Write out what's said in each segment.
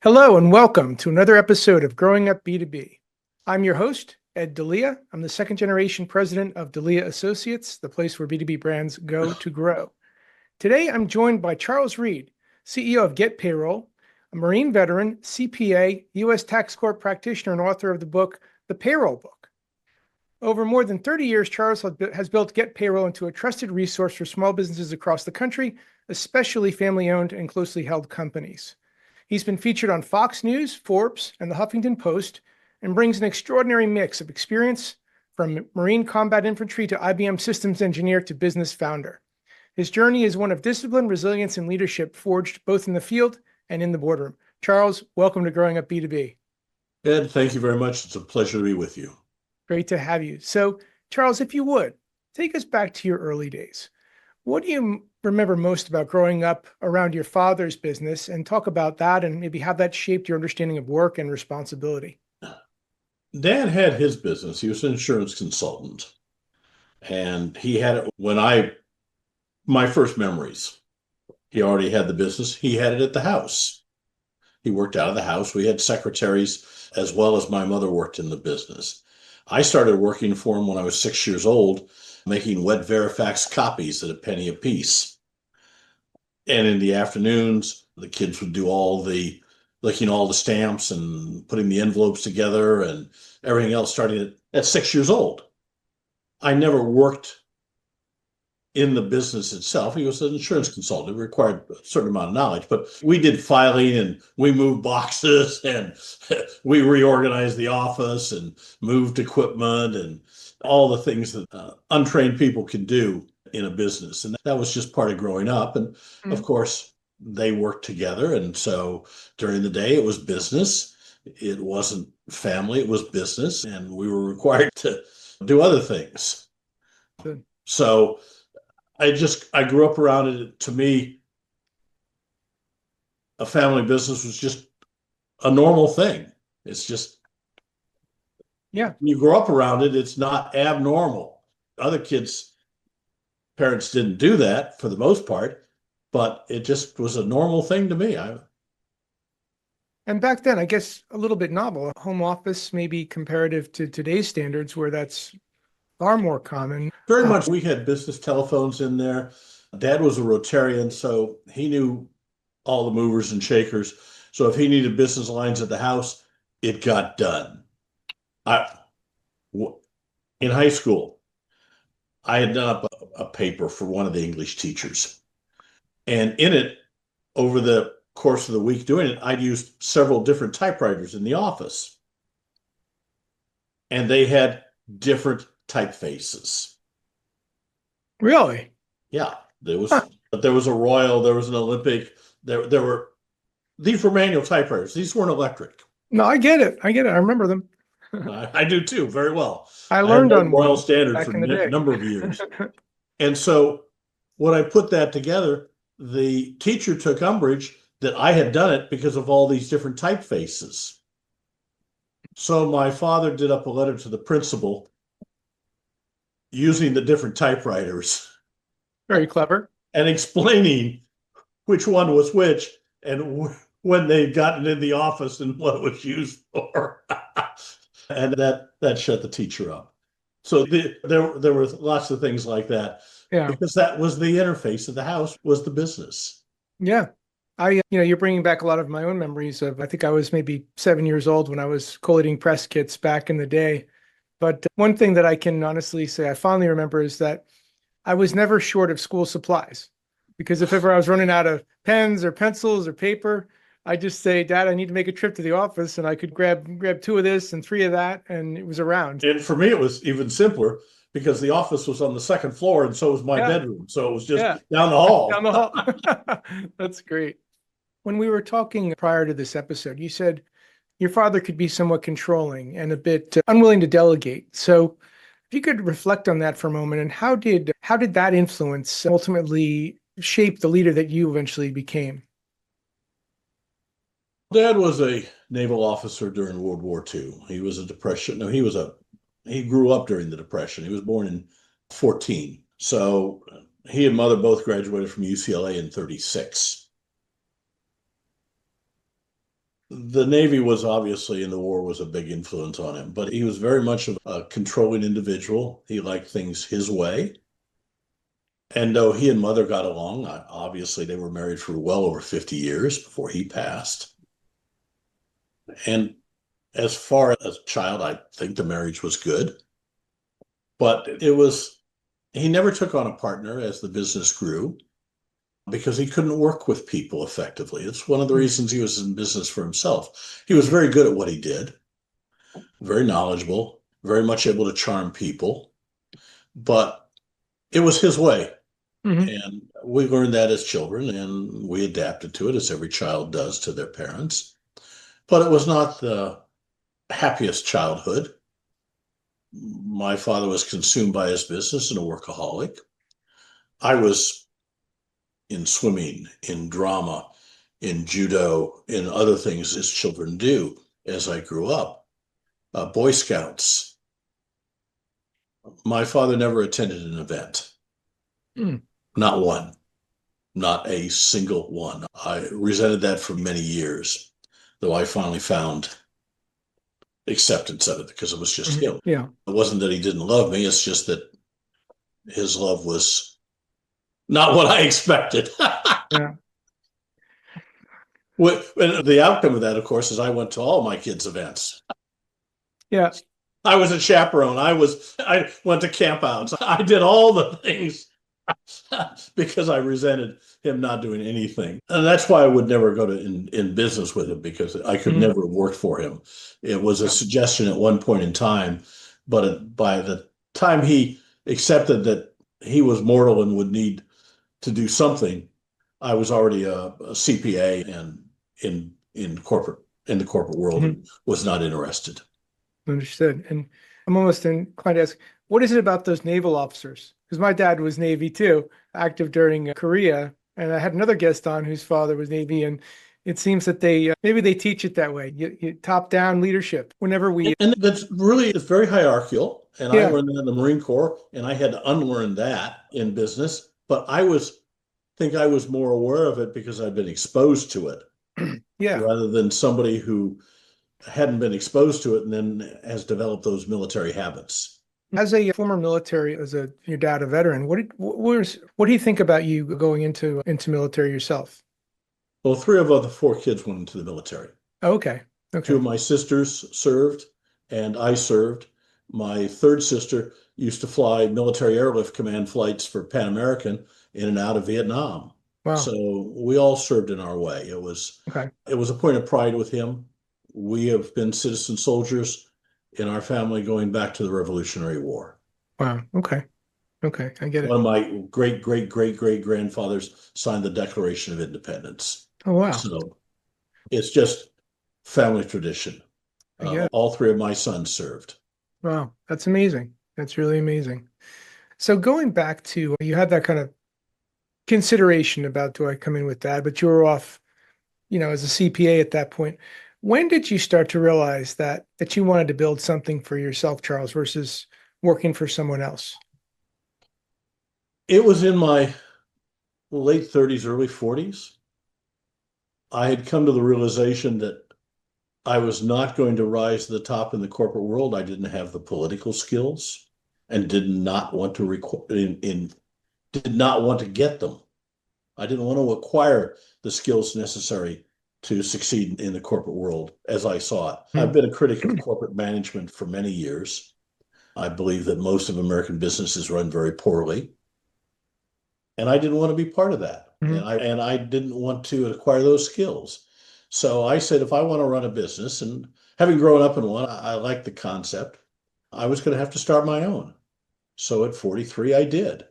Hello and welcome to another episode of Growing Up B2B. I'm your host, Ed Delia. I'm the second generation president of Delia Associates, the place where B2B brands go to grow. Today, I'm joined by Charles Reed, CEO of GetPayroll, a Marine veteran, CPA, U.S. Tax Court practitioner, and author of the book, The Payroll Book. Over more than 30 years, Charles has built GetPayroll into a trusted resource for small businesses across the country, especially family-owned and closely held companies. He's been featured on Fox News, Forbes, and the Huffington Post, and brings an extraordinary mix of experience from Marine combat infantry to IBM systems engineer to business founder. His journey is one of discipline, resilience, and leadership forged both in the field and in the boardroom. Charles, welcome to Growing Up B2B. Ed, thank you very much. It's a pleasure to be with you. Great to have you. So, Charles, if you would, take us back to your early days. What do you remember most about growing up around your father's business, and talk about that and maybe how that shaped your understanding of work and responsibility? Dad had his business. He was an insurance consultant. And he had it my first memories. He already had the business. He had it at the house. He worked out of the house. We had secretaries as well as my mother worked in the business. I started working for him when I was 6 years old, making wet Verifax copies at a penny a piece. And in the afternoons, the kids would do licking all the stamps and putting the envelopes together and everything else starting at 6 years old. I never worked in the business itself. He was an insurance consultant. It required a certain amount of knowledge, but we did filing and we moved boxes and we reorganized the office and moved equipment and all the things that untrained people can do in a business. And that was just part of growing up. And of course, they worked together. And so during the day, it was business. It wasn't family, it was business. And we were required to do other things. Good. So I grew up around it. To me, a family business was just a normal thing. It's just, Yeah. when you grow up around it, it's not abnormal. Other parents didn't do that for the most part, but it just was a normal thing to me. And back then, I guess a little bit novel. A home office, maybe comparative to today's standards, where that's far more common. Very much. We had business telephones in there. Dad was a Rotarian, so he knew all the movers and shakers. So if he needed business lines at the house, it got done. In high school, I had done up a paper for one of the English teachers. And in it, over the course of the week doing it, I'd used several different typewriters in the office. And they had different typefaces. Really? Yeah. There was a Royal, there was an Olympic, these were manual typewriters. These weren't electric. No, I get it. I remember them. I do too, very well. I learned had on Royal one Standard back for in the day. a number of years. And so when I put that together, the teacher took umbrage that I had done it because of all these different typefaces. So my father did up a letter to the principal using the different typewriters. Very clever. And explaining which one was which and when they'd gotten in the office and what it was used for. And that shut the teacher up. So there were lots of things like that. Yeah. Because that was the interface of the house, was the business. Yeah. You're bringing back a lot of my own memories of, I think I was maybe 7 years old when I was collating press kits back in the day. But one thing that I can honestly say I fondly remember is that I was never short of school supplies, because if ever I was running out of pens or pencils or paper, I just say, Dad, I need to make a trip to the office, and I could grab 2 of this and 3 of that, and it was around. And for me, it was even simpler because the office was on the second floor and so was my bedroom. So it was just down the hall. Down the hall. That's great. When we were talking prior to this episode, you said your father could be somewhat controlling and a bit unwilling to delegate. So if you could reflect on that for a moment, and how did that influence ultimately shape the leader that you eventually became? Dad was a naval officer during World War II. He was a Depression. No, he grew up during the Depression. He was born in 1914. So he and mother both graduated from UCLA in 1936. The Navy was obviously in the war was a big influence on him, but he was very much of a controlling individual. He liked things his way. And though he and mother got along, obviously they were married for well over 50 years before he passed. And as far as a child, I think the marriage was good, but he never took on a partner as the business grew because he couldn't work with people effectively. It's one of the reasons he was in business for himself. He was very good at what he did, very knowledgeable, very much able to charm people, but it was his way. Mm-hmm. And we learned that as children and we adapted to it as every child does to their parents. But it was not the happiest childhood. My father was consumed by his business and a workaholic. I was in swimming, in drama, in judo, in other things as children do as I grew up. Boy Scouts. My father never attended an event, Mm. not one, not a single one. I resented that for many years, though I finally found acceptance of it because it was just Mm-hmm. him. Yeah. It wasn't that he didn't love me, it's just that his love was not what I expected. Yeah. And the outcome of that, of course, is I went to all my kids' events. Yeah. I was a chaperone. I went to campouts. I did all the things because I resented him not doing anything. And that's why I would never go to in business with him because I could Mm-hmm. never have worked for him. It was a Yeah. suggestion at one point in time, but by the time he accepted that he was mortal and would need to do something, I was already a CPA and in corporate in the corporate world Mm-hmm. and was not interested. Understood. And I'm almost inclined to ask, what is it about those naval officers? Because my dad was Navy too, active during Korea. And I had another guest on whose father was Navy. And it seems that they maybe they teach it that way. You top down leadership. Whenever we, And that's really it's very hierarchical. And I yeah, learned that in the Marine Corps, and I had to unlearn that in business. But think I was more aware of it because I'd been exposed to it yeah. rather than somebody who hadn't been exposed to it and then has developed those military habits. As a former military, your dad a veteran, what do you think about you going into military yourself? Well, three of the four kids went into the military. Okay, Two okay, of my sisters served, and I served. My third sister used to fly military airlift command flights for Pan American in and out of Vietnam. wow, So we all served in our way. okay, It was a point of pride with him. We have been citizen soldiers in our family going back to the Revolutionary War. wow, okay, okay. I get One it. of my great grandfathers signed the Declaration of Independence. Oh wow, So it's just family tradition. I get it. All three of my sons served. Wow, that's amazing. That's really amazing. So going back to you had that kind of consideration about do I come in with that, but you were off, as a CPA at that point. When did you start to realize that you wanted to build something for yourself, Charles, versus working for someone else? It was in my late 30s, early 40s. I had come to the realization that I was not going to rise to the top in the corporate world. I didn't have the political skills and did not want to did not want to get them. I didn't want to acquire the skills necessary to succeed in the corporate world as I saw it. I've been a critic of corporate management for many years. I believe that most of American businesses run very poorly. And I didn't want to be part of that. Mhm. And I didn't want to acquire those skills. So I said, if I want to run a business, and having grown up in one, I like the concept. I was going to have to start my own. So at 43, I did.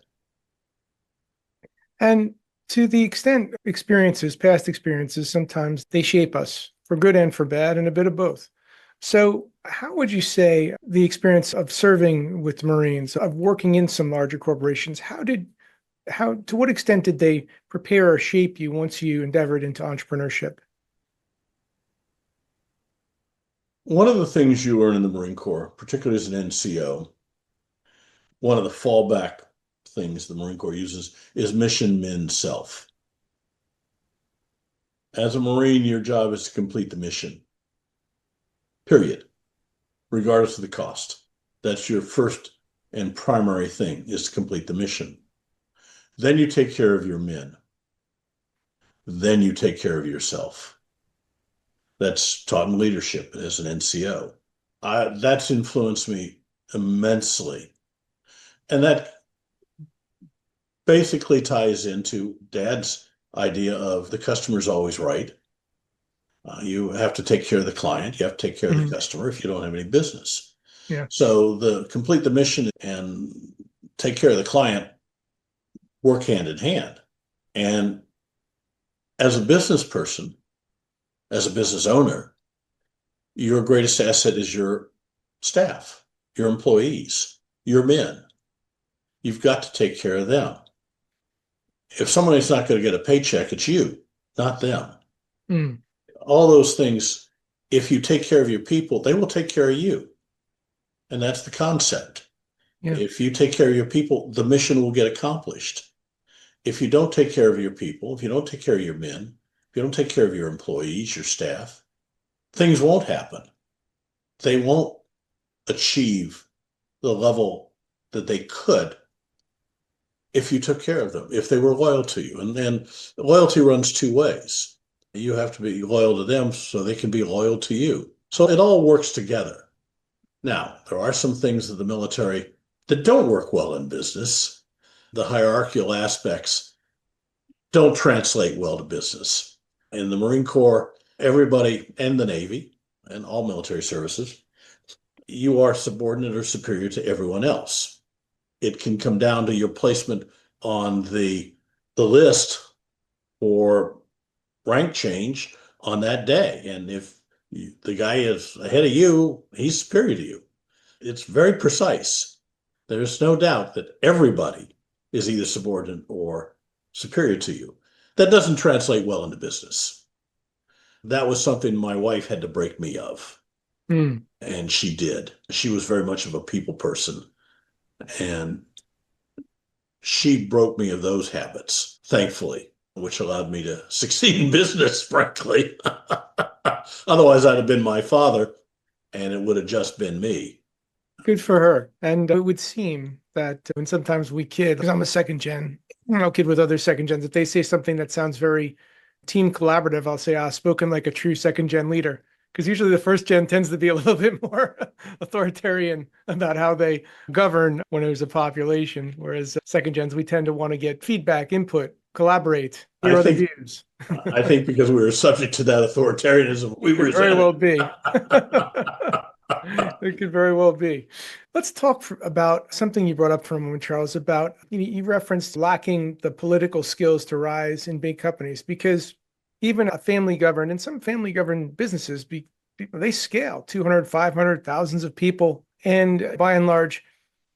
And to the extent past experiences, sometimes they shape us for good and for bad, and a bit of both. So, how would you say the experience of serving with the Marines, of working in some larger corporations, to what extent did they prepare or shape you once you endeavored into entrepreneurship? One of the things you learn in the Marine Corps, particularly as an NCO, one of the fallback things the Marine Corps uses is mission, men, self. As a Marine, your job is to complete the mission, period, regardless of the cost. That's your first and primary thing, is to complete the mission. Then you take care of your men. Then you take care of yourself. That's taught in leadership as an NCO. That's influenced me immensely. And that basically ties into Dad's idea of the customer's always right. You have to take care of the client. You have to take care of the customer if you don't have any business. Yeah. So complete the mission and take care of the client work hand in hand. And as a business person, as a business owner, your greatest asset is your staff, your employees, your men. You've got to take care of them. If somebody's not going to get a paycheck, it's you, not them. Mm. All those things, if you take care of your people, they will take care of you. And that's the concept. Yeah. If you take care of your people, the mission will get accomplished. If you don't take care of your people, if you don't take care of your men, if you don't take care of your employees, your staff, things won't happen. They won't achieve the level that they could if you took care of them, if they were loyal to you. And then loyalty runs two ways. You have to be loyal to them so they can be loyal to you. So it all works together. Now, there are some things of the military that don't work well in business. The hierarchical aspects don't translate well to business. In the Marine Corps, everybody, and the Navy, and all military services, you are subordinate or superior to everyone else. It can come down to your placement on the list for rank change on that day. And if the guy is ahead of you, he's superior to you. It's very precise. There's no doubt that everybody is either subordinate or superior to you. That doesn't translate well into business. That was something my wife had to break me of. And she did. She was very much of a people person. And she broke me of those habits, thankfully, which allowed me to succeed in business, frankly. Otherwise, I'd have been my father, and it would have just been me. Good for her. And it would seem that when sometimes we kids, because I'm a second gen, kid with other second gens, if they say something that sounds very team collaborative, I'll say, spoken like a true second gen leader. Because usually the first gen tends to be a little bit more authoritarian about how they govern when there's a population. Whereas second gens, we tend to want to get feedback, input, collaborate, hear other views. I think because we were subject to that authoritarianism, we were very well be. It could very well be. Let's talk about something you brought up for a moment, Charles, about you referenced lacking the political skills to rise in big companies, because even a family governed, and some family governed businesses, they scale 200, 500, thousands of people. And by and large,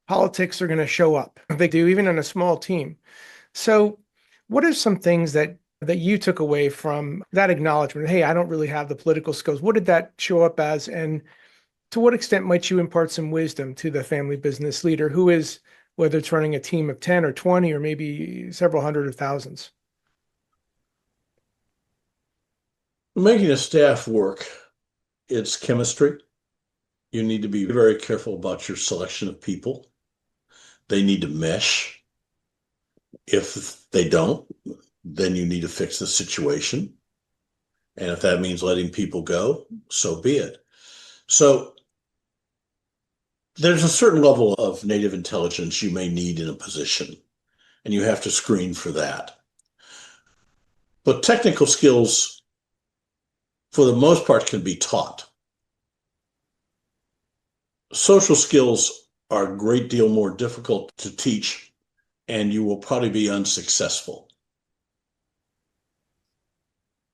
politics are going to show up. They do, even on a small team. So what are some things that you took away from that acknowledgement? Hey, I don't really have the political skills. What did that show up as? And to what extent might you impart some wisdom to the family business leader who is, whether it's running a team of 10 or 20 or maybe several hundred of thousands? Making a staff work, it's chemistry. You need to be very careful about your selection of people. They need to mesh. If they don't, then you need to fix the situation. And if that means letting people go, so be it. So there's a certain level of native intelligence you may need in a position, and you have to screen for that. But technical skills, for the most part, can be taught. Social skills are a great deal more difficult to teach, and you will probably be unsuccessful.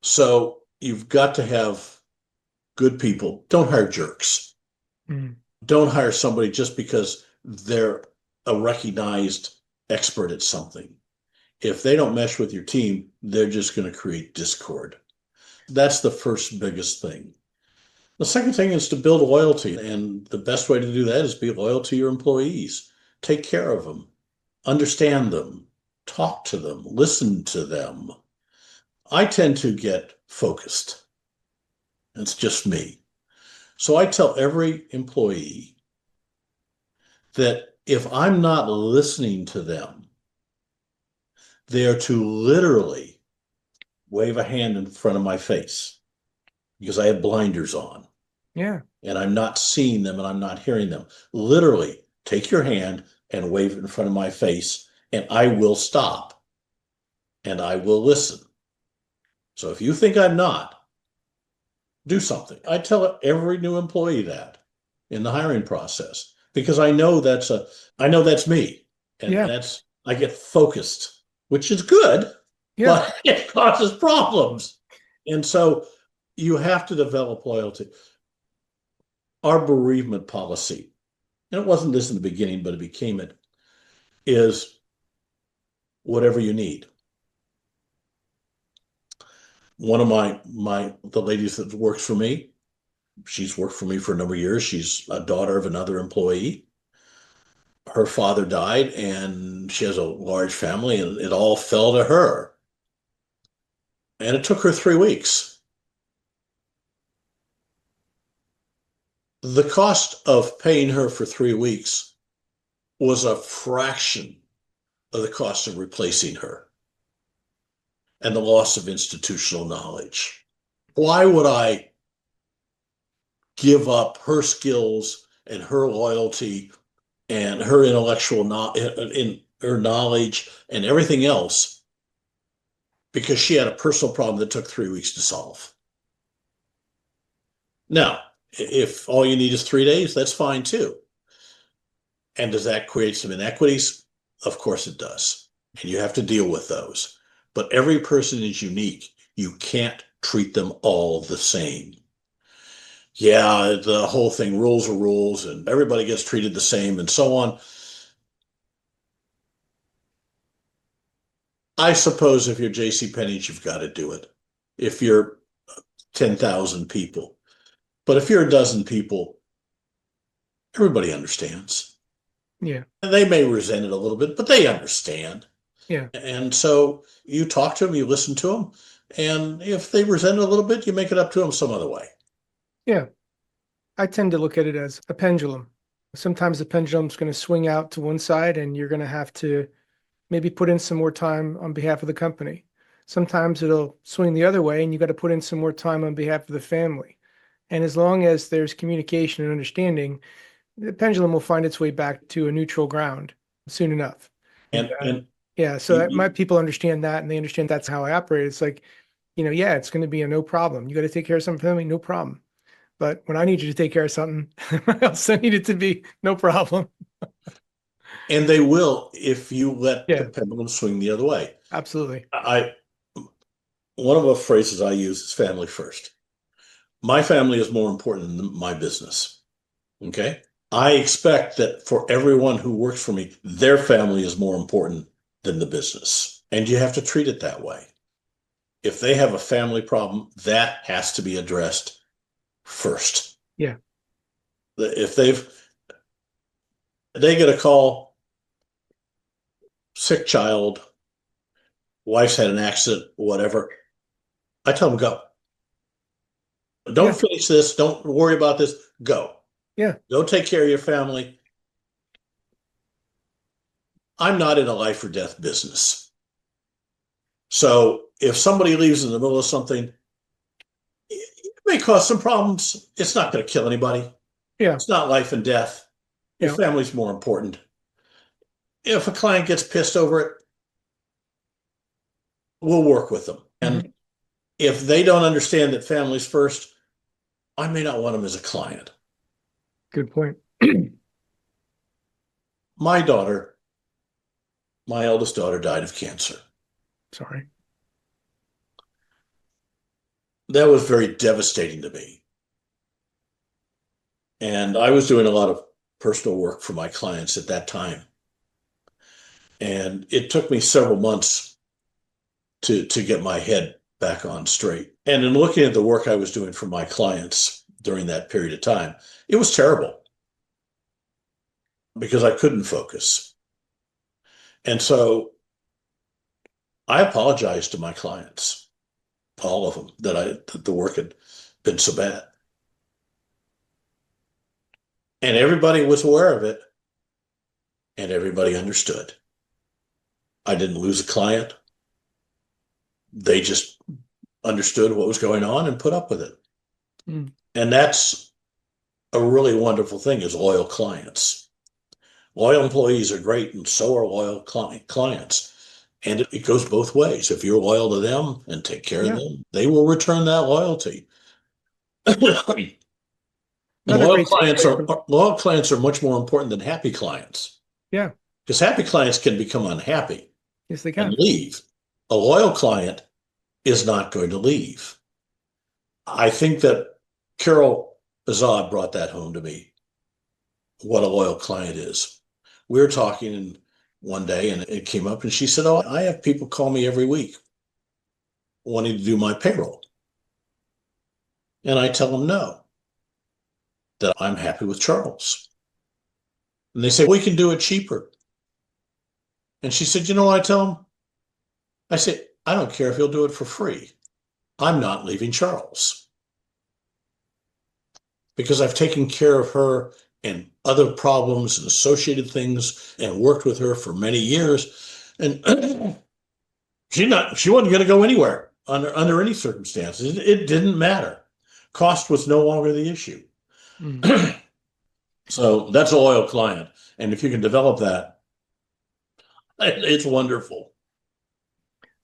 So you've got to have good people. Don't hire jerks. Don't hire somebody just because they're a recognized expert at something. If they don't mesh with your team, they're just going to create discord. That's the first biggest thing. The second thing is to build loyalty. And the best way to do that is be loyal to your employees. Take care of them. Understand them. Talk to them. Listen to them. I tend to get focused. It's just me. So I tell every employee that if I'm not listening to them, they are to literally wave a hand in front of my face because I have blinders on Yeah. and I'm not seeing them and I'm not hearing them. Literally, take your hand and wave it in front of my face, and I will stop and I will listen. So if you think I'm not, do something. I tell every new employee that in the hiring process because I know that's me, and Yeah. I get focused, which is good, Yeah. but it causes problems. And so you have to develop loyalty. Our bereavement policy, and it wasn't this in the beginning, but it became it, is whatever you need. One of the ladies that works for me, she's worked for me for a number of years. She's a daughter of another employee. Her father died and she has a large family and it all fell to her. And it took her 3 weeks. The cost of paying her for 3 weeks was a fraction of the cost of replacing her and the loss of institutional knowledge. Why would I give up her skills and her loyalty and her in her knowledge and everything else because she had a personal problem that took 3 weeks to solve? Now, if all you need is 3 days, that's fine too. And does that create some inequities? Of course it does. And you have to deal with those. But every person is unique. You can't treat them all the same. Yeah, the whole thing, rules are rules, and everybody gets treated the same and so on. I suppose if you're J.C. Penney's, you've got to do it. If you're 10,000 people. But if you're a dozen people, everybody understands. Yeah. And they may resent it a little bit, but they understand. Yeah. And so you talk to them, you listen to them, and if they resent it a little bit, you make it up to them some other way. Yeah. I tend to look at it as a pendulum. Sometimes the pendulum's going to swing out to one side and you're going to have to maybe put in some more time on behalf of the company. Sometimes it'll swing the other way and you got to put in some more time on behalf of the family. And as long as there's communication and understanding, the pendulum will find its way back to a neutral ground soon enough. And And yeah, so my you, people understand that and they understand that's how I operate. It's like, yeah, it's going to be a no problem. You got to take care of something for me, no problem. But when I need you to take care of something, I also need it to be no problem. and they will if you let the Yeah, pendulum swing the other way. absolutely. I One of the phrases I use is family first. My family is more important than my business. Okay. I expect that for everyone who works for me, their family is more important than the business. And you have to treat it that way. If they have a family problem, that has to be addressed first. Yeah. If they get a call, sick child, wife's had an accident, whatever, I tell them go. Yeah. Don't finish this. Don't worry about this. Go. Yeah. Go take care of your family. I'm not in a life or death business. So if somebody leaves in the middle of something, it may cause some problems. It's not going to kill anybody. Yeah. It's not life and death. Your Yeah. family's more important. If a client gets pissed over it, we'll work with them. Mhm. And if they don't understand that family's first, I may not want them as a client. Good point. My daughter, my eldest daughter, died of cancer. Sorry. That was very devastating to me. And I was doing a lot of personal work for my clients at that time. And it took me several months to get my head back on straight. And in looking at the work I was doing for my clients during that period of time, it was terrible because I couldn't focus. And so I apologized to my clients. all of them, that the work had been so bad. And everybody was aware of it, and everybody understood. I didn't lose a client. They just understood what was going on and put up with it. Mm. And that's a really wonderful thing, is loyal clients. Loyal employees are great, and so are loyal clients. And it goes both ways. If you're loyal to them and take care of Yeah. them, they will return that loyalty. Another great takeaway from, Loyal clients are much more important than happy clients, yeah, because happy clients can become unhappy yes, they and can. leave. A loyal client is not going to leave. I think that Carol Azad brought that home to me, what a loyal client is. We were talking one day and it came up, and she said, "Oh, I have people call me every week wanting to do my payroll." And I tell them no, that I'm happy with Charles. And they say, "We can do it cheaper." And she said, "You know what I tell them?" I say, "I don't care if you'll do it for free. I'm not leaving Charles, because I've taken care of her and other problems and associated things and worked with her for many years. And she wasn't going to go anywhere under any circumstances. It didn't matter. Cost was no longer the issue." Mm. So that's a loyal client. And if you can develop that, it's wonderful.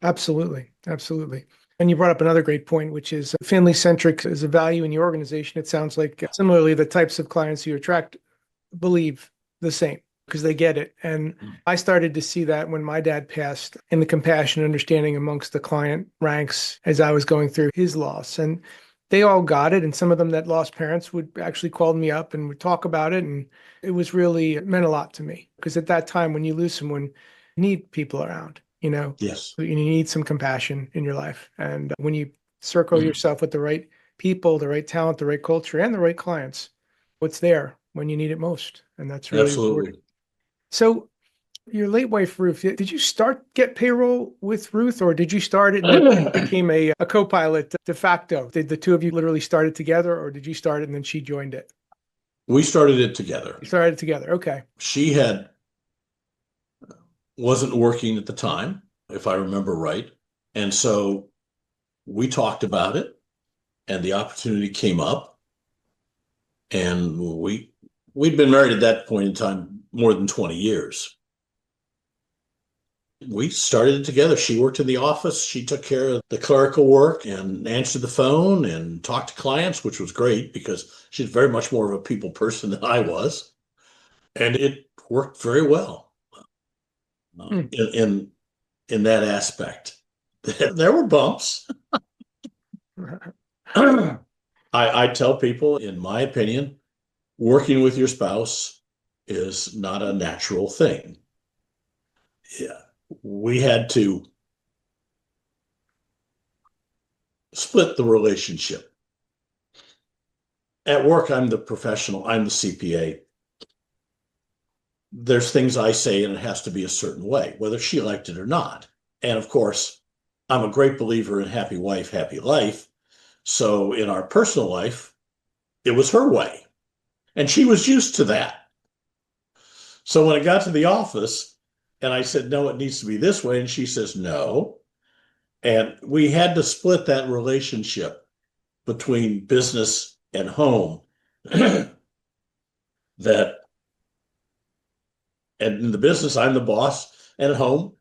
Absolutely. Absolutely. And you brought up another great point, which is family centric is a value in your organization. It sounds like similarly, the types of clients you attract believe the same because they get it. And I started to see that when my dad passed, in the compassion and understanding amongst the client ranks as I was going through his loss. And they all got it. And some of them that lost parents would actually call me up and would talk about it. And it was really, it meant a lot to me because at that time, when you lose someone, you need people around, Yes. you need some compassion in your life. And when you circle yourself with the right people, the right talent, the right culture, and the right clients, what's there when you need it most. And that's really important. Absolutely. So your late wife, Ruth, did you start Get Payroll with Ruth, or did you start it and then she became a co-pilot de facto? Did the two of you literally start it together, or did you start it and then she joined it? We started it together. You started it together. Okay. She wasn't working at the time, if I remember right. And so we talked about it, and the opportunity came up, and we'd been married at that point in time more than 20 years. We started it together. She worked in the office. She took care of the clerical work and answered the phone and talked to clients, which was great because she's very much more of a people person than I was. And it worked very well Hmm. in that aspect. There were bumps. I tell people, in my opinion, working with your spouse is not a natural thing. Yeah, we had to split the relationship. At work, I'm the professional, I'm the CPA. There's things I say, and it has to be a certain way, whether she liked it or not. And of course, I'm a great believer in happy wife, happy life. So in our personal life, it was her way. And she was used to that. So when it got to the office and I said, "No, it needs to be this way," and she says, "No." And we had to split that relationship between business and home. That, and in the business, I'm the boss, and at home,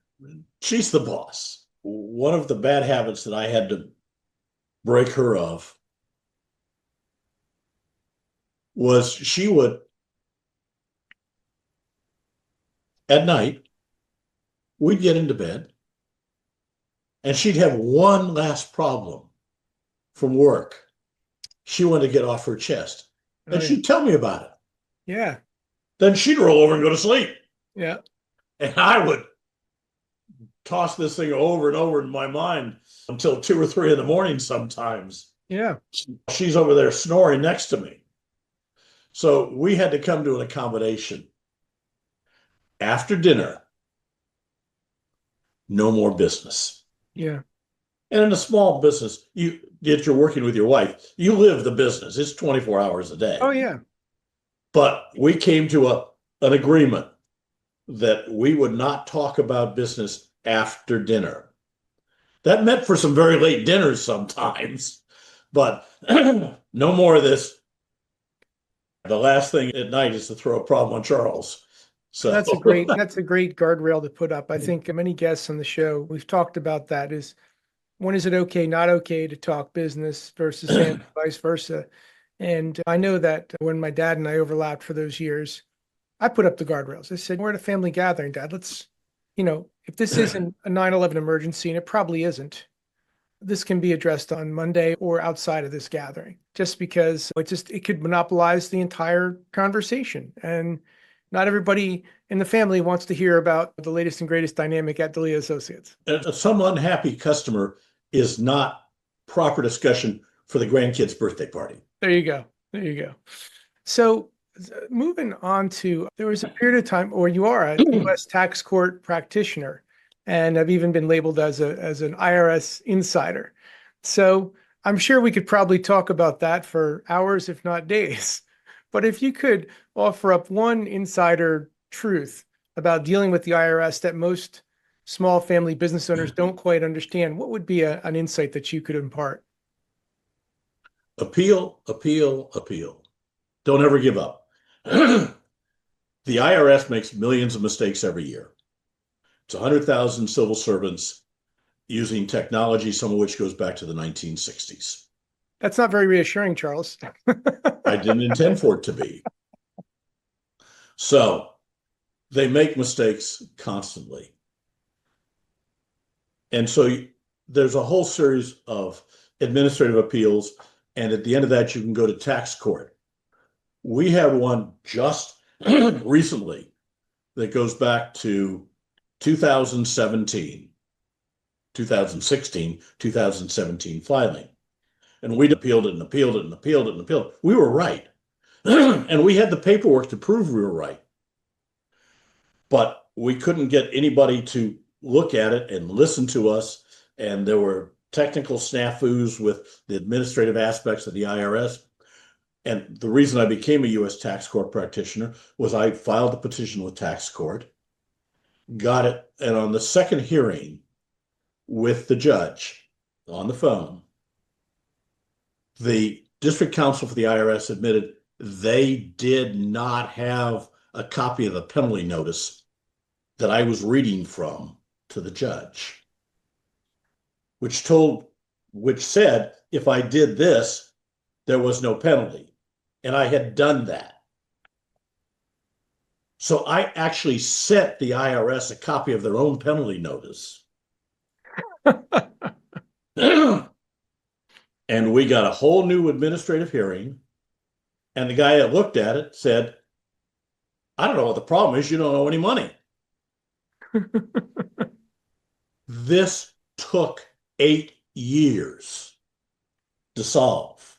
she's the boss. One of the bad habits that I had to break her of was she would, at night, we'd get into bed, and she'd have one last problem from work she wanted to get off her chest. Oh And yeah. she'd tell me about it. Yeah. Then she'd roll over and go to sleep. Yeah. And I would toss this thing over and over in my mind until 2 or 3 in the morning sometimes. Yeah. She's over there snoring next to me. So we had to come to an accommodation. After dinner, no more business. Yeah. And in a small business, you're working with your wife, you live the business. It's 24 hours a Oh day. yeah. But we came to an agreement that we would not talk about business after dinner. That meant for some very late dinners sometimes, but no more of this. The last thing at night is to throw a problem on Charles. So That's a great guardrail to put up. I think many guests on the show, we've talked about that is when is it okay, not okay to talk business versus family, vice versa. And I know that when my dad and I overlapped for those years, I put up the guardrails. I said, we're at a family gathering, Dad. Let's, if this isn't a 9/11 emergency, and it probably isn't, this can be addressed on Monday or outside of this gathering, just because it could monopolize the entire conversation. And not everybody in the family wants to hear about the latest and greatest dynamic at Delia Associates. some unhappy customer is not proper discussion for the grandkid's birthday party. There you go. There you go. So moving on to, there was a period of time, or you are a U.S. tax court practitioner, and have even been labeled as an IRS insider. So I'm sure we could probably talk about that for hours, if not days. But if you could offer up one insider truth about dealing with the IRS that most small family business owners don't quite understand, what would be an insight that you could impart? Appeal, appeal, appeal. Don't ever give up. The IRS makes millions of mistakes every year. It's 100,000 civil servants using technology, some of which goes back to the 1960s. That's not very reassuring, Charles. I didn't intend for it to be. So they make mistakes constantly. And so there's a whole series of administrative appeals. And at the end of that, you can go to tax court. We had one just recently that goes back to 2017, 2016, 2017 filing. And we appealed it and appealed it and appealed it and appealed it. We were right. And we had the paperwork to prove we were right. But we couldn't get anybody to look at it and listen to us. And there were technical snafus with the administrative aspects of the IRS. And the reason I became a U.S. tax court practitioner was I filed a petition with tax court, got it, and on the second hearing with the judge on the phone, the district counsel for the IRS admitted they did not have a copy of the penalty notice that I was reading from to the judge, which said if I did this, there was no penalty. And I had done that. So I actually sent the IRS a copy of their own penalty notice. And we got a whole new administrative hearing. And the guy that looked at it said, I don't know what the problem is. You don't owe any money. This took 8 years to solve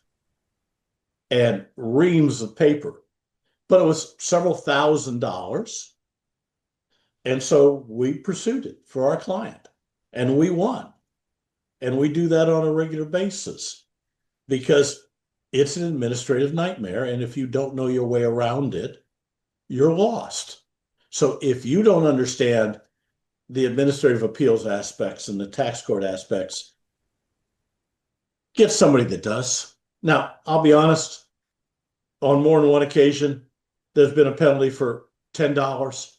and reams of paper, but it was several $1,000s. And so we pursued it for our client and we won. And we do that on a regular basis because it's an administrative nightmare. And if you don't know your way around it, you're lost. So if you don't understand the administrative appeals aspects and the tax court aspects, get somebody that does. Now, I'll be honest, on more than one occasion, there's been a penalty for $10.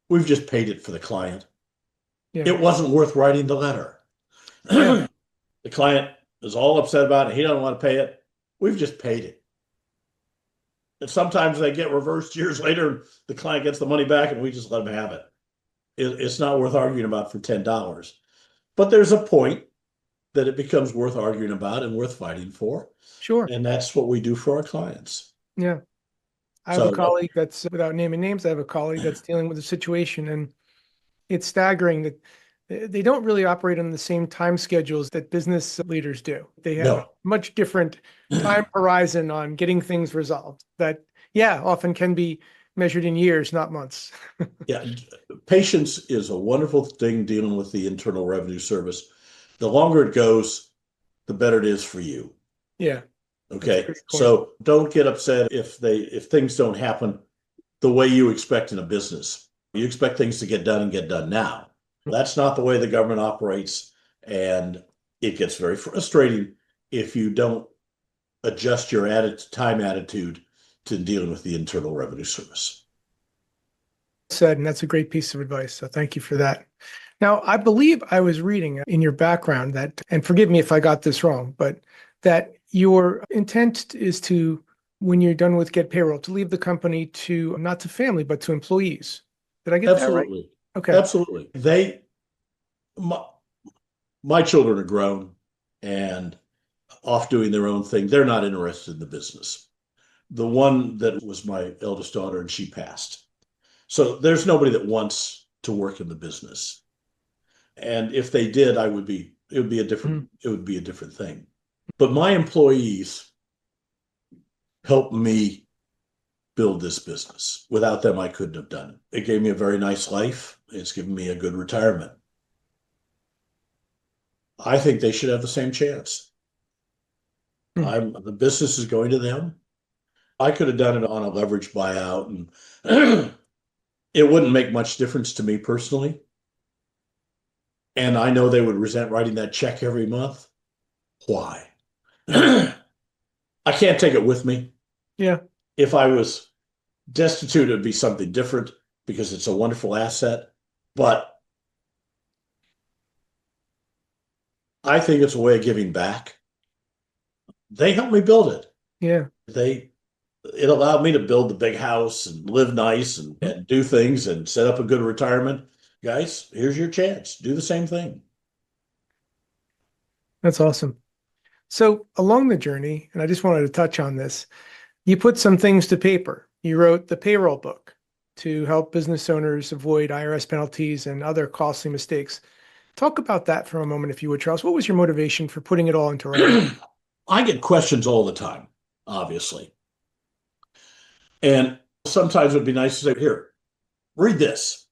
We've just paid it for the client. Yeah. It wasn't worth writing the letter. Yeah. The client is all upset about it. He doesn't want to pay it. We've just paid it. And sometimes they get reversed years later. The client gets the money back and we just let them have it. It's not worth arguing about for $10. But there's a point that it becomes worth arguing about and worth fighting for. Sure. And that's what we do for our clients. Yeah. I have a colleague that's, without naming names, I have a colleague that's dealing with a situation, and it's staggering that they don't really operate on the same time schedules that business leaders do. They have a much different time horizon on getting things resolved that, often can be measured in years, not months. Yeah. Patience is a wonderful thing dealing with the Internal Revenue Service The longer it goes, the better it is for you. Yeah, that's a Okay. great point. So don't get upset if things don't happen the way you expect in a business. You expect things to get done and get done now. That's not the way the government operates. And it gets very frustrating if you don't adjust your time attitude to dealing with the Internal Revenue Service. Said, and that's a great piece of advice. So thank you for that. Now, I believe I was reading in your background that, and forgive me if I got this wrong, but that your intent is to, when you're done with GetPayroll, to leave the company to not to family, but to employees. Did I get that right? Absolutely. Okay. Absolutely. My, my children are grown and off doing their own thing. They're not interested in the business. The one that was my eldest daughter, and she passed. So there's nobody that wants to work in the business. And if they did, it would be a different thing. But my employees helped me build this business. Without them, I couldn't have done it. It gave me a very nice life. It's given me a good retirement. I think they should have the same chance. The business is going to them. I could have done it on a leverage buyout, and it wouldn't make much difference to me personally. And I know they would resent writing that check every month. Why? I can't take it with me. Yeah. If I was destitute, it would be something different because it's a wonderful asset. But I think it's a way of giving back. They helped me build it. Yeah. It allowed me to build the big house and live nice and do things and set up a good retirement. Guys, here's your chance. Do the same thing. That's awesome. So along the journey, and I just wanted to touch on this, you put some things to paper. You wrote the payroll book to help business owners avoid IRS penalties and other costly mistakes. Talk about that for a moment, if you would, Charles. What was your motivation for putting it all into writing? I get questions all the time, obviously. And sometimes it would be nice to say, here, read this.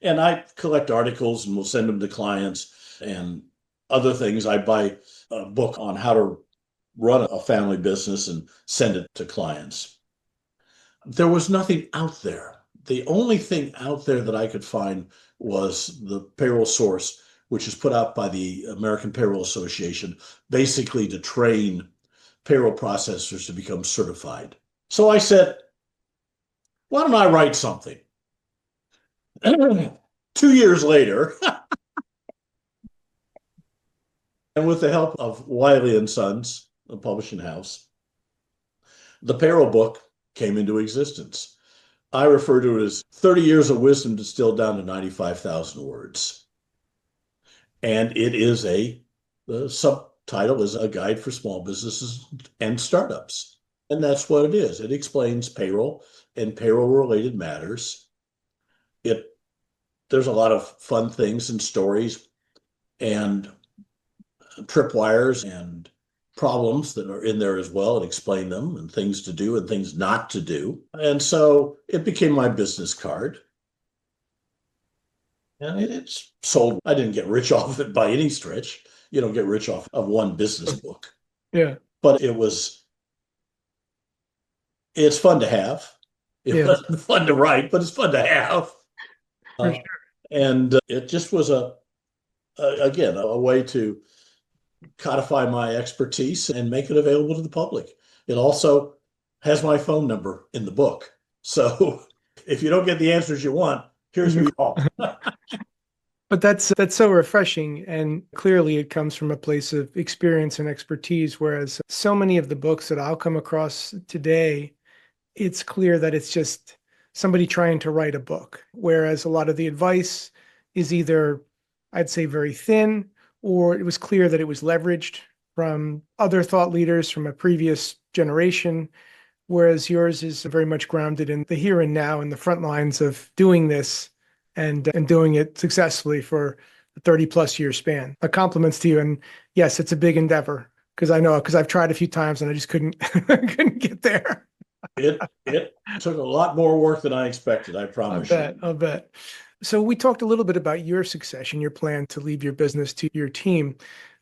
And I collect articles and we'll send them to clients and other things. I buy a book on how to run a family business and send it to clients. There was nothing out there. The only thing out there that I could find was the payroll source, which is put out by the American Payroll Association, basically to train payroll processors to become certified. So I said, why don't I write something? 2 years later, and with the help of Wiley and Sons, the publishing house, the payroll book came into existence. I refer to it as 30 years of wisdom distilled down to 95,000 words. And the subtitle is A Guide for Small Businesses and Startups. And that's what it is. It explains payroll and payroll related matters. There's a lot of fun things and stories and tripwires and problems that are in there as well and explain them and things to do and things not to do. And so it became my business card. And it's sold. I didn't get rich off of it by any stretch. You don't get rich off of one business book. Yeah. But it's fun to have. It wasn't fun to write, but it's fun to have. For sure. And it just was again, a way to codify my expertise and make it available to the public. It also has my phone number in the book. So if you don't get the answers you want, here's who you call. But that's so refreshing, and clearly it comes from a place of experience and expertise, whereas so many of the books that I'll come across today, it's clear that it's just somebody trying to write a book, whereas a lot of the advice is either, I'd say, very thin, or it was clear that it was leveraged from other thought leaders from a previous generation, whereas yours is very much grounded in the here and now and the front lines of doing this and doing it successfully for a 30 plus year span. My compliments to you. And yes, it's a big endeavor because I've tried a few times and I just couldn't couldn't get there. It took a lot more work than I expected, I promise you. I'll bet. So we talked a little bit about your succession, your plan to leave your business to your team.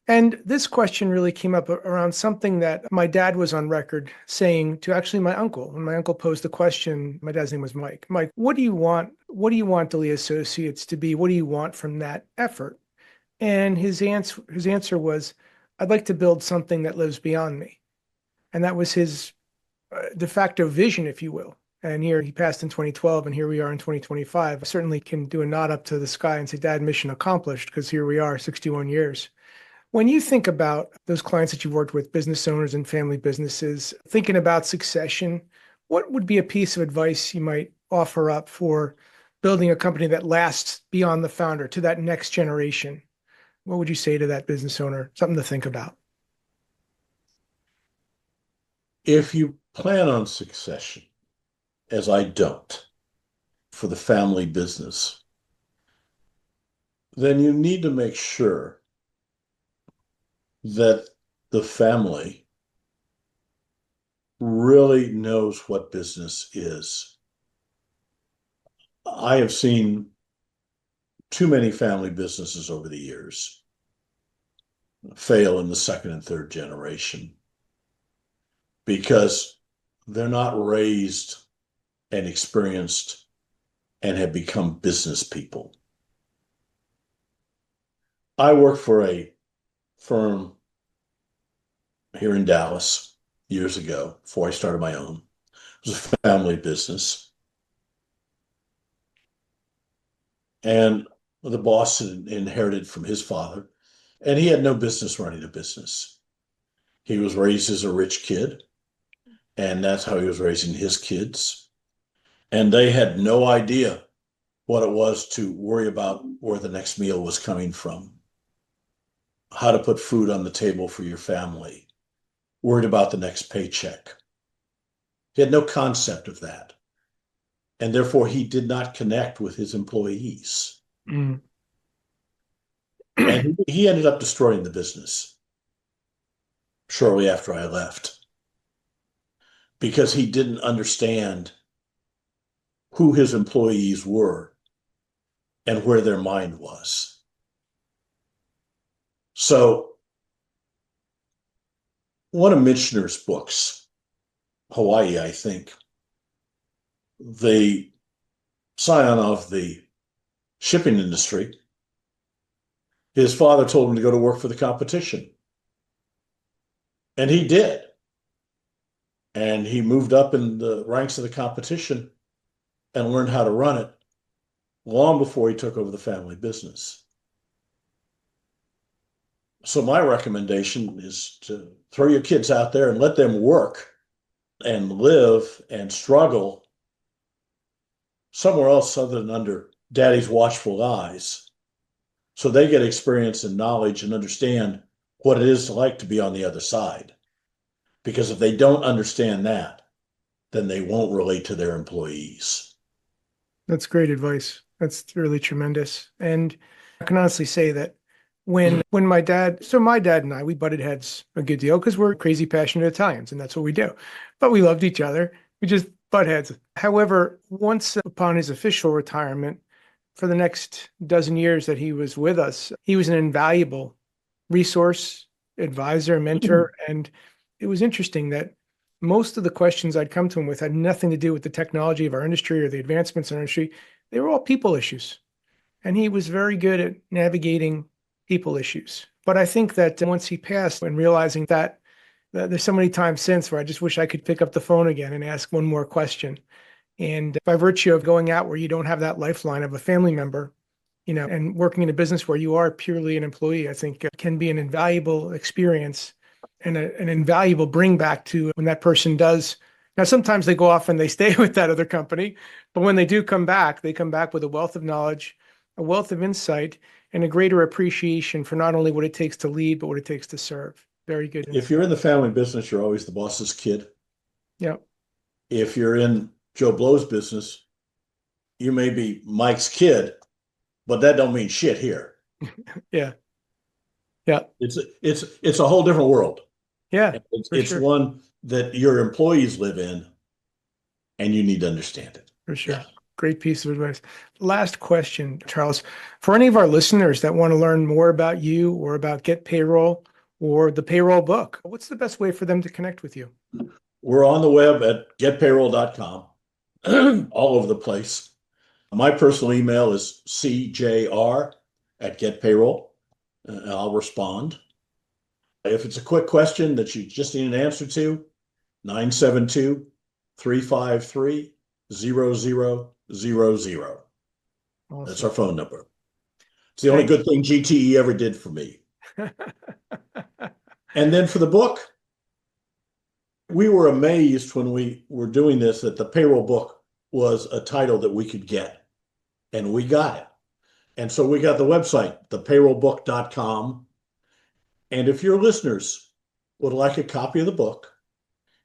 And this question really came up around something that my dad was on record saying to actually my uncle. When my uncle posed the question, my dad's name was Mike. Mike, what do you want? What do you want Delia Associates to be? What do you want from that effort? And his answer was, I'd like to build something that lives beyond me. And that was his de facto vision, if you will. And here he passed in 2012, and here we are in 2025. I certainly can do a nod up to the sky and say, Dad, mission accomplished, because here we are, 61 years. When you think about those clients that you've worked with, business owners and family businesses, thinking about succession, what would be a piece of advice you might offer up for building a company that lasts beyond the founder to that next generation? What would you say to that business owner? Something to think about. If you plan on succession, as I don't, for the family business, then you need to make sure that the family really knows what business is. I have seen too many family businesses over the years fail in the second and third generation because they're not raised and experienced and have become business people. I worked for a firm here in Dallas years ago before I started my own. It was a family business. And the boss had inherited from his father, and he had no business running a business. He was raised as a rich kid, and that's how he was raising his kids. And they had no idea what it was to worry about where the next meal was coming from, how to put food on the table for your family, worried about the next paycheck. He had no concept of that. And therefore, he did not connect with his employees. Mm. And he ended up destroying the business shortly after I left because he didn't understand who his employees were and where their mind was. So, one of Michener's books, Hawaii, I think, the scion of the shipping industry, his father told him to go to work for the competition. And he did. And he moved up in the ranks of the competition and learned how to run it long before he took over the family business. So my recommendation is to throw your kids out there and let them work and live and struggle somewhere else other than under daddy's watchful eyes. So they get experience and knowledge and understand what it is like to be on the other side. Because if they don't understand that, then they won't relate to their employees. That's great advice. That's really tremendous. And I can honestly say that when my dad and I, we butted heads a good deal because we're crazy passionate Italians and that's what we do. But we loved each other. We just butt heads. However, once upon his official retirement, for the next dozen years that he was with us, he was an invaluable resource, advisor, mentor. And it was interesting that most of the questions I'd come to him with had nothing to do with the technology of our industry or the advancements in our industry. They were all people issues. And he was very good at navigating people issues. But I think that once he passed and realizing that there's so many times since where I just wish I could pick up the phone again and ask one more question. And by virtue of going out where you don't have that lifeline of a family member, and working in a business where you are purely an employee, I think it can be an invaluable experience and an invaluable bring back to when that person does. Now, sometimes they go off and they stay with that other company, but when they do come back, they come back with a wealth of knowledge, a wealth of insight, and a greater appreciation for not only what it takes to lead, but what it takes to serve. Very good. If you're in the family business, you're always the boss's kid. Yeah. If you're in Joe Blow's business, you may be Mike's kid, but that don't mean shit here. Yeah. Yeah. It's a whole different world. Yeah. It's sure. one that your employees live in, and you need to understand it. For sure. Yeah. Great piece of advice. Last question, Charles. For any of our listeners that want to learn more about you or about GetPayroll or the payroll book, what's the best way for them to connect with you? We're on the web at getpayroll.com, all over the place. My personal email is cjr@getpayroll, and I'll respond. If it's a quick question that you just need an answer to, 972-353-0000. Awesome. That's our phone number. It's the only good thing GTE ever did for me. And then for the book, we were amazed when we were doing this that the payroll book was a title that we could get, and we got it. And so we got the website, thepayrollbook.com. And if your listeners would like a copy of the book,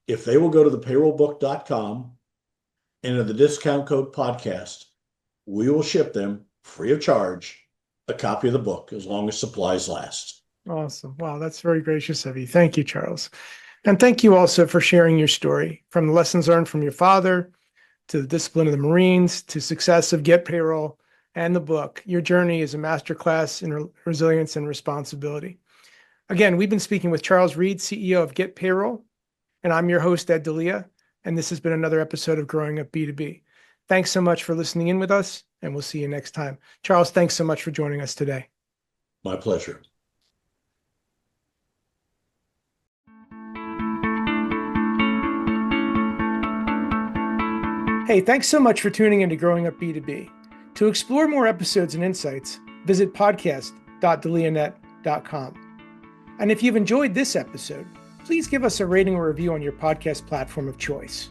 if they will go to thepayrollbook.com and enter the discount code podcast, we will ship them free of charge a copy of the book as long as supplies last. Awesome. Wow, that's very gracious of you. Thank you, Charles. And thank you also for sharing your story, from the lessons learned from your father to the discipline of the Marines to success of GetPayroll and the book. Your journey is a masterclass in resilience and responsibility. Again, we've been speaking with Charles Reed, CEO of GetPayroll, and I'm your host, Ed Delia, and this has been another episode of Growing Up B2B. Thanks so much for listening in with us, and we'll see you next time. Charles, thanks so much for joining us today. My pleasure. Hey, thanks so much for tuning into Growing Up B2B. To explore more episodes and insights, visit podcast.delianet.com. And if you've enjoyed this episode, please give us a rating or review on your podcast platform of choice.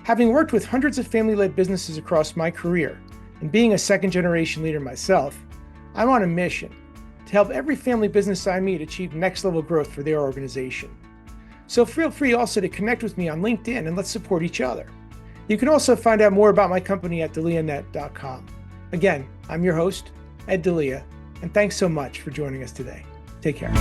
Having worked with hundreds of family-led businesses across my career, and being a second-generation leader myself, I'm on a mission to help every family business I meet achieve next-level growth for their organization. So feel free also to connect with me on LinkedIn and let's support each other. You can also find out more about my company at delianet.com. Again, I'm your host, Ed Delia, and thanks so much for joining us today. Take care.